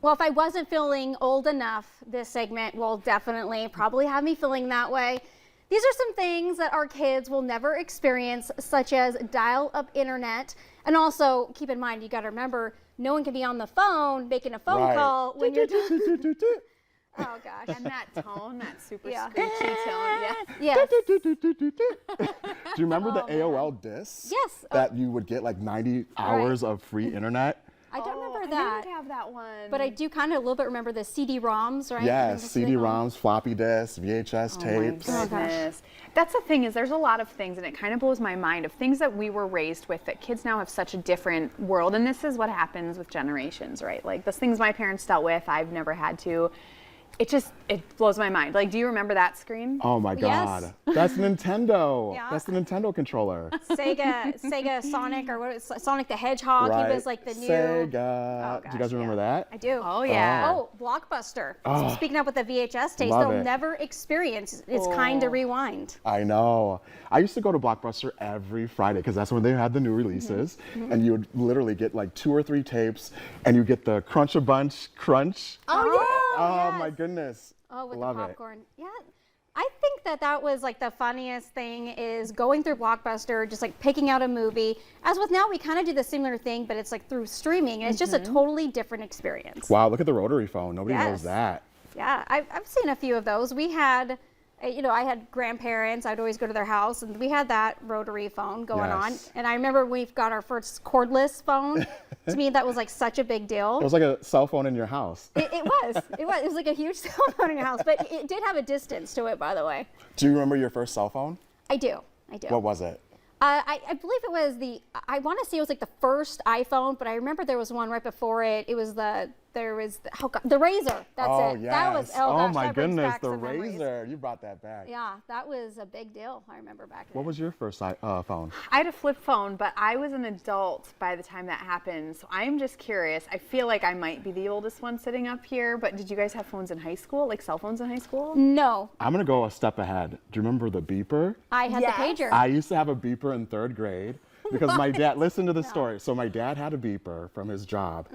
Well, if I wasn't feeling old enough, this segment will definitely probably have me feeling that way. These are some things that our kids will never experience, such as dial-up internet. And also, keep in mind, you got to remember, no one can be on the phone making a phone call when you're oh gosh. And that tone, that super screechy tone. Yes. Do you remember the AOL disc? Yes. That you would get like 90 hours of free internet? I don't remember that. I didn't have that one. But I do kind of a little bit remember the CD-ROMs, right? Yes, CD-ROMs, floppy disks, VHS tapes. Oh my goodness. That's the thing, is there's a lot of things, and it kind of blows my mind, of things that we were raised with that kids now have such a different world. And this is what happens with generations, right? Like, the things my parents dealt with, I've never had to. It blows my mind. Like, do you remember that screen? Oh my God. Yes. That's Nintendo. Yeah. That's the Nintendo controller. Sega Sonic, or what is Sonic the Hedgehog? Right. He was like the new Sega. Oh, Do you guys remember that? I do. Oh yeah. Oh, Blockbuster. So speaking of with the VHS tapes, Love they'll it. never experience its kind of rewind. I know. I used to go to Blockbuster every Friday because that's when they had the new releases. And you would literally get like 2 or 3 tapes, and you get the Crunch-a-Bunch Crunch. Oh, Oh yes. my goodness. Oh, with Love the popcorn. Yeah. I think that was like the funniest thing, is going through Blockbuster, just like picking out a movie. As with now, we kind of do the similar thing, but it's like through streaming, and it's just a totally different experience. Wow, look at the rotary phone. Nobody knows Yes. that. Yeah, I've seen a few of those. We had, I had grandparents. I'd always go to their house, and we had that rotary phone going on. Yes. And I remember we got our first cordless phone. To me, that was like such a big deal. It was like a cell phone in your house. It was. It was like a huge cell phone in your house, but it did have a distance to it, by the way. Do you remember your first cell phone? I do. What was it? I believe it was I want to say it was like the first iPhone, but I remember there was one right before it. It was the Razor. That's Oh, it. yes. That was, oh gosh, my that brings goodness, back the some memories. Razor. You brought that back. Yeah, that was a big deal. I remember back then. What was your first phone? I had a flip phone, but I was an adult by the time that happened. So I'm just curious. I feel like I might be the oldest one sitting up here, but did you guys have phones in high school, like cell phones in high school? No, I'm going to go a step ahead. Do you remember the beeper? I had Yes. the pager. I used to have a beeper in 3rd grade because my dad, listen to the story. So my dad had a beeper from his job,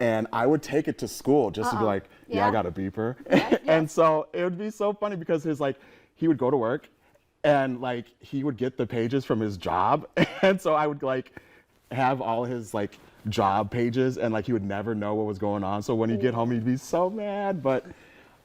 and I would take it to school just to be like, yeah, I Yeah. got a beeper. And so it would be so funny because he would go to work and like he would get the pages from his job. And so I would like have all his like job pages, and like he would never know what was going on. So when he'd get home, he'd be so mad. But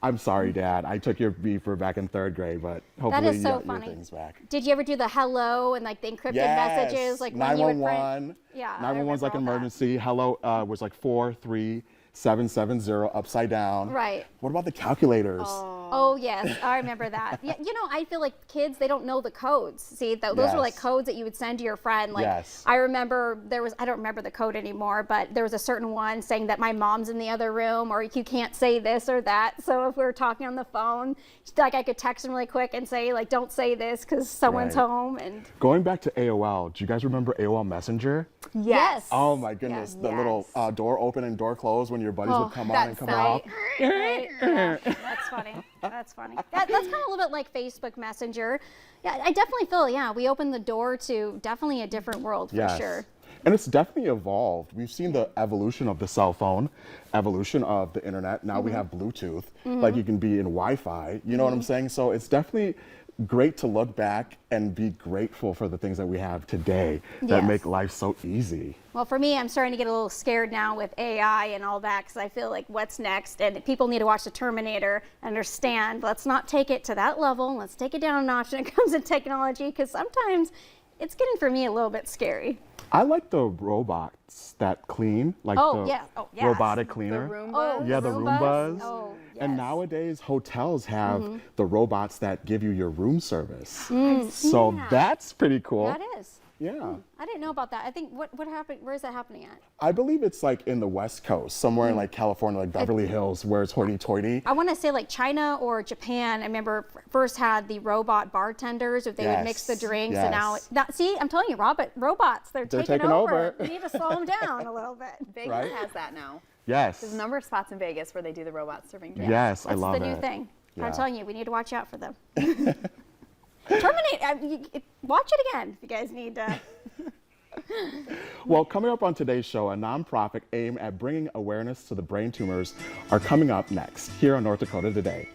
I'm sorry, Dad. I took your beeper back in 3rd grade, but hopefully That is you so got funny. your things back. Did you ever do the hello and like the encrypted messages, like when you would print? 911. Yeah, I 911's like remember all that. emergency. Hello was like 43770 upside down. Right. What about the calculators? Oh yes, I remember that. Yeah, I feel like kids, they don't know the codes. See, those were like Yes. codes that you would send to your friend. Like Yes. I remember I don't remember the code anymore, but there was a certain one saying that my mom's in the other room, or you can't say this or that. So if we were talking on the phone, like I could text them really quick and say like, don't say this because someone's Right. home. And Going back to AOL, do you guys remember AOL Messenger? yes. Oh my goodness, the little door open and door close when your buddies would come on and come off. Right. Yeah, that's funny. That's funny. That's kind of a little bit like Facebook Messenger. Yeah, I definitely feel, we opened the door to definitely a different world for Yes. sure. And it's definitely evolved. We've seen the evolution of the cell phone, evolution of the internet. Now we have Bluetooth, like you can be in Wi-Fi. You know what I'm saying? So it's definitely great to look back and be grateful for the things that we have today that Yes. make life so easy. Well, for me, I'm starting to get a little scared now with AI and all that, because I feel like what's next? And people need to watch The Terminator, understand, let's not take it to that level. Let's take it down a notch when it comes to technology, because sometimes it's getting, for me, a little bit scary. I like the robots that clean, like Oh, the yeah. Oh, yes. robotic cleaner. Roomba? Yeah, the Roombas. Oh, yes. And nowadays, hotels have the robots that give you your room service. So that's pretty cool. That is. Yeah. I didn't know about that. I think, what happened? Where is that happening at? I believe it's like in the West Coast, somewhere in like California, like Beverly Hills, where it's hoity-toity. I want to say like China or Japan. I remember first had the robot bartenders, if they would mix the Yes, drinks, and now, yes. see, I'm telling you, robots, they're taking over. We need to slow them down a little bit. Vegas Right? has that now. Yes. There's a number of spots in Vegas where they do the robot serving drinks. Yes, I That's love the new it. thing. Yeah. I'm telling you, we need to watch out for them. Terminate. Watch it again if you guys need to. Well, coming up on today's show, a nonprofit aimed at bringing awareness to the brain tumors are coming up next here on North Dakota Today.